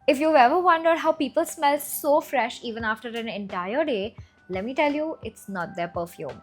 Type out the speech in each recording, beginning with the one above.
If you've ever wondered how people smell so fresh even after an entire day, let me tell you, it's not their perfume.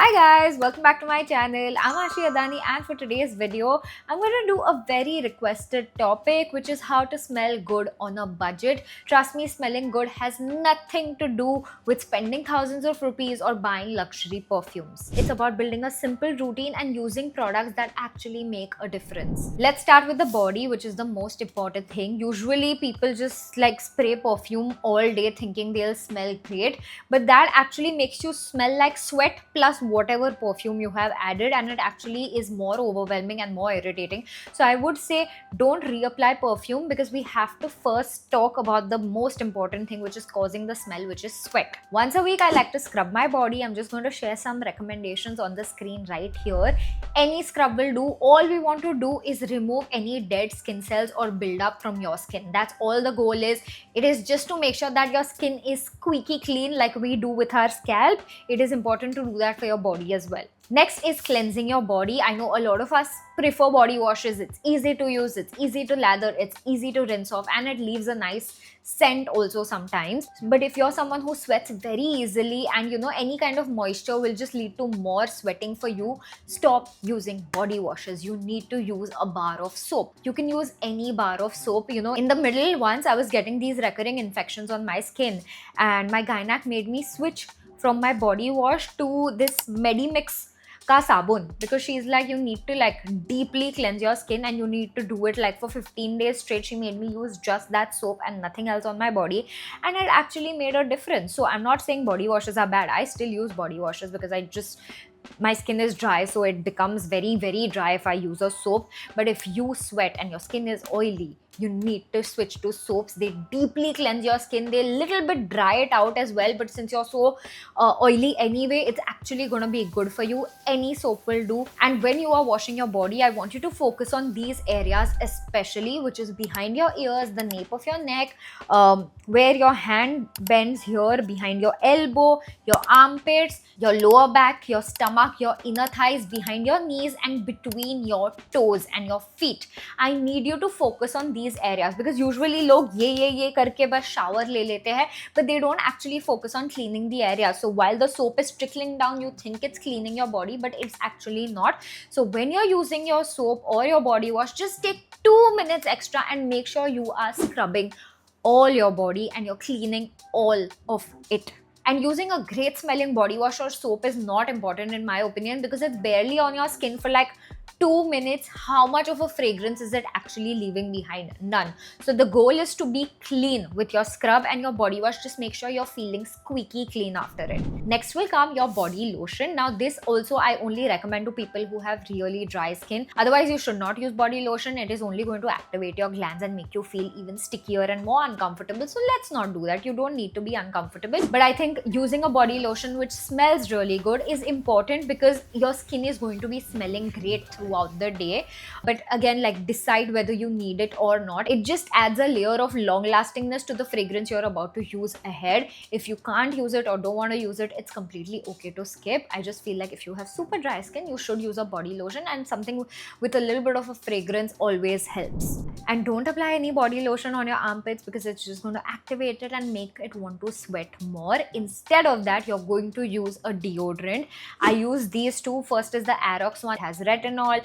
Hi guys, welcome back to my channel. I'm Ashi Adani and for today's video, I'm going to do a very requested topic which is how to smell good on a budget. Trust me, smelling good has nothing to do with spending thousands of rupees or buying luxury perfumes. It's about building a simple routine and using products that actually make a difference. Let's start with the body, which is the most important thing. Usually people just like spray perfume all day thinking they'll smell great, but that actually makes you smell like sweat plus whatever perfume you have added, and it actually is more overwhelming and more irritating. So I would say don't reapply perfume, because we have to first talk about the most important thing which is causing the smell, which is sweat. Once a week I like to scrub my body. I'm just going to share some recommendations on the screen right here. Any scrub will do. All we want to do is remove any dead skin cells or buildup from your skin. That's all the goal is. It is just to make sure that your skin is squeaky clean like we do with our scalp. It is important to do that for your body as well. Next is cleansing your body. I know a lot of us prefer body washes. It's easy to use, it's easy to lather, it's easy to rinse off, and it leaves a nice scent also sometimes. But if you're someone who sweats very easily and any kind of moisture will just lead to more sweating for you, stop using body washes. You need to use a bar of soap. You can use any bar of soap. In the middle, once I was getting these recurring infections on my skin, and my gynac made me switch from my body wash to this Medimix ka sabun, because she's like, you need to like deeply cleanse your skin and you need to do it like for 15 days straight. She made me use just that soap and nothing else on my body, and it actually made a difference. So I'm not saying body washes are bad. I still use body washes because my skin is dry, so it becomes very, very dry if I use a soap. But if you sweat and your skin is oily, you need to switch to soaps. They deeply cleanse your skin. They little bit dry it out as well, but since you're so oily anyway, it's actually going to be good for you. Any soap will do. And when you are washing your body, I want you to focus on these areas especially, which is behind your ears, the nape of your neck, where your hand bends here, behind your elbow, your armpits, your lower back, your stomach, your inner thighs, behind your knees, and between your toes and your feet. I need you to focus on these areas, because usually log ye करके बस shower ले लेते हैं, but they don't actually focus on cleaning the area. So while the soap is trickling down, you think it's cleaning your body, but it's actually not. So when you're using your soap or your body wash, just take 2 minutes extra and make sure you are scrubbing all your body and you're cleaning all of it. And using a great smelling body wash or soap is not important in my opinion, because it's barely on your skin for like 2 minutes. How much of a fragrance is it actually leaving behind? None. So the goal is to be clean with your scrub and your body wash. Just make sure you're feeling squeaky clean after it. Next will come your body lotion. Now this also I only recommend to people who have really dry skin. Otherwise you should not use body lotion. It is only going to activate your glands and make you feel even stickier and more uncomfortable. So let's not do that. You don't need to be uncomfortable. But I think using a body lotion which smells really good is important, because your skin is going to be smelling great throughout the day. But again, like, decide whether you need it or not. It just adds a layer of long lastingness to the fragrance you're about to use ahead. If you can't use it or don't want to use it, it's completely okay to skip. I just feel like if you have super dry skin, you should use a body lotion, and something with a little bit of a fragrance always helps. And don't apply any body lotion on your armpits, because it's just going to activate it and make it want to sweat more. Instead of that, you're going to use a deodorant. I use these two. First is the Aerox one. It has retinol,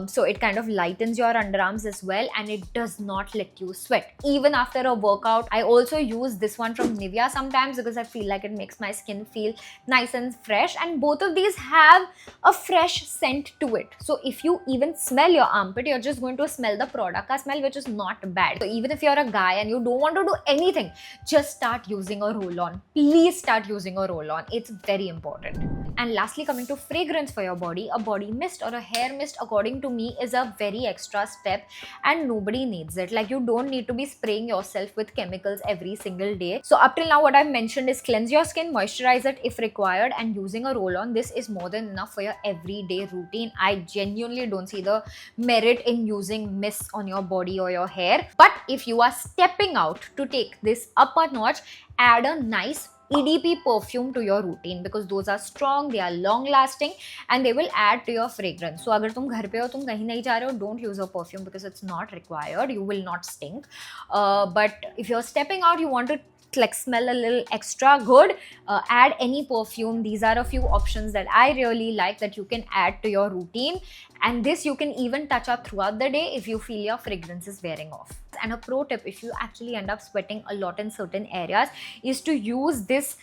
so it kind of lightens your underarms as well, and it does not let you sweat even after a workout. I also use this one from Nivea sometimes, because I feel like it makes my skin feel nice and fresh, and both of these have a fresh scent to it. So if you even smell your armpit, you're just going to smell the product smell, which is not bad. So even if you're a guy and you don't want to do anything, just start using a roll-on. Please start using a roll-on. It's very important. And lastly, coming to fragrance for your body, a body mist or a hair mist, according to me, is a very extra step, and nobody needs it. Like, you don't need to be spraying yourself with chemicals every single day. So up till now, what I've mentioned is cleanse your skin, moisturize it if required, and using a roll-on. This is more than enough for your everyday routine. I genuinely don't see the merit in using mists on your body or your hair. But if you are stepping out to take this up a notch, add a nice EDP perfume to your routine because those are strong, they are long lasting and they will add to your fragrance. So अगर तुम घर पे हो, तुम कहीं नहीं जा रहे हो, don't use a perfume because it's not required. You will not stink. But if you're stepping out, you want to like smell a little extra good, add any perfume. These are a few options that I really like that you can add to your routine, and this you can even touch up throughout the day if you feel your fragrance is wearing off. And a pro tip, if you actually end up sweating a lot in certain areas, is to use this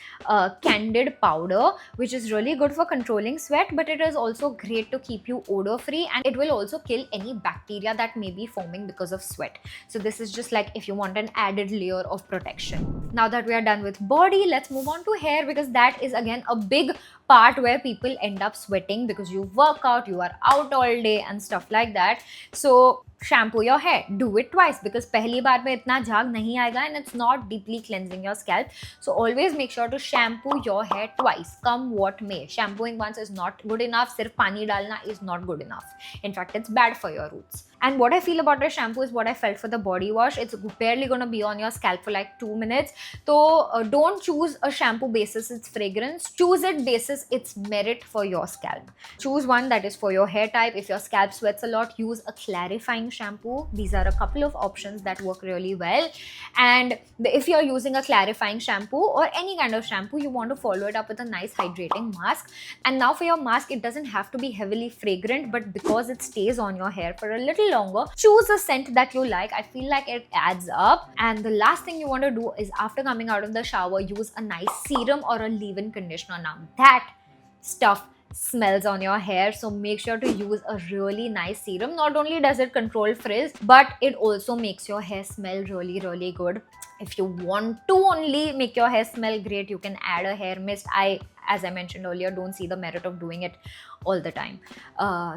candid powder, which is really good for controlling sweat, but it is also great to keep you odor free, and it will also kill any bacteria that may be forming because of sweat. So this is just like if you want an added layer of protection. Now that we are done with body, let's move on to hair, because that is again a big part where people end up sweating because you work out, you are out all day and stuff like that. So shampoo your hair, do it twice because पहली बार में इतना झाग नहीं आएगा and it's not deeply cleansing your scalp. So always make sure to shampoo your hair twice, come what may. Shampooing once is not good enough, सिर्फ पानी डालना is not good enough. In fact, it's bad for your roots. And what I feel about a shampoo is what I felt for the body wash. It's barely going to be on your scalp for like 2 minutes. So don't choose a shampoo basis its fragrance. Choose it basis its merit for your scalp. Choose one that is for your hair type. If your scalp sweats a lot, use a clarifying shampoo. These are a couple of options that work really well. And if you're using a clarifying shampoo or any kind of shampoo, you want to follow it up with a nice hydrating mask. And now for your mask, it doesn't have to be heavily fragrant, but because it stays on your hair for a little longer, choose a scent that you like. I feel like it adds up. And the last thing you want to do is after coming out of the shower, use a nice serum or a leave-in conditioner. Now that stuff smells on your hair, so make sure to use a really nice serum. Not only does it control frizz, but it also makes your hair smell really good. If you want to only make your hair smell great, you can add a hair mist. As I mentioned earlier, don't see the merit of doing it all the time.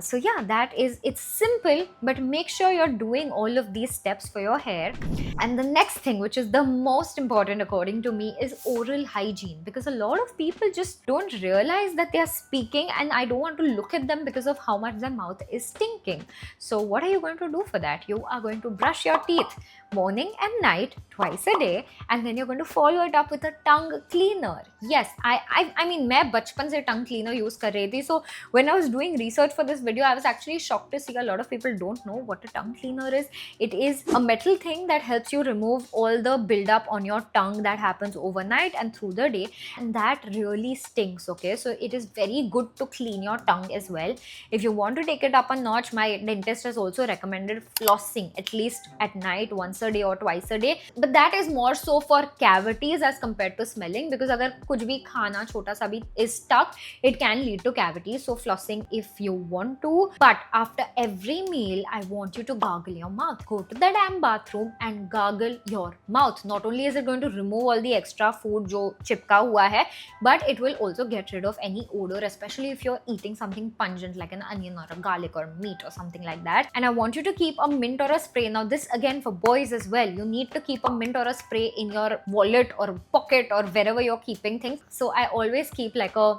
So yeah, it's simple, but make sure you're doing all of these steps for your hair. And the next thing, which is the most important according to me, is oral hygiene, because a lot of people just don't realize that they are speaking and I don't want to look at them because of how much their mouth is stinking. So what are you going to do for that? You are going to brush your teeth morning and night twice a day, and then you're going to follow it up with a tongue cleaner. Yes, I mean मैं बचपन से tongue cleaner use कर रही थी. So when I was doing research for this video, I was actually shocked to see a lot of people don't know what a tongue cleaner is. It is a metal thing that helps you remove all the buildup on your tongue that happens overnight and through the day, and that really stinks. Okay, so it is very good to clean your tongue as well. If you want to take it up a notch, my dentist has also recommended flossing at least at night once a day or twice a day, but that is more so for cavities as compared to smelling, because अगर कुछ भी खाना छोटा सा भी is stuck, it can lead to cavities. So flossing if you want to, but after every meal I want you to gargle your mouth. Go to the damn bathroom and gargle your mouth. Not only is it going to remove all the extra food जो चिपका हुआ है, but it will also get rid of any odor, especially if you're eating something pungent like an onion or a garlic or meat or something like that. And I want you to keep a mint or a spray. Now this again for boys as well. You need to keep a mint or a spray in your wallet or pocket or wherever you're keeping things. So I always keep like a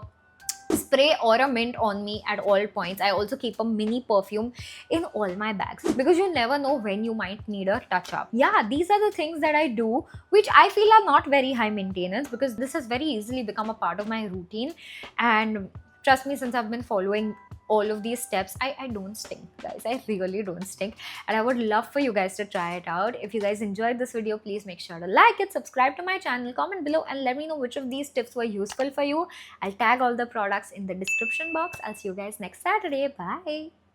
spray or a mint on me at all points. I also keep a mini perfume in all my bags because you never know when you might need a touch up. Yeah, these are the things that I do, which I feel are not very high maintenance because this has very easily become a part of my routine. And trust me, since I've been following all of these steps, I don't stink, guys. I really don't stink, and I would love for you guys to try it out. If you guys enjoyed this video, please make sure to like it, subscribe to my channel, comment below, and let me know which of these tips were useful for you. I'll tag all the products in the description box. I'll see you guys next Saturday. Bye.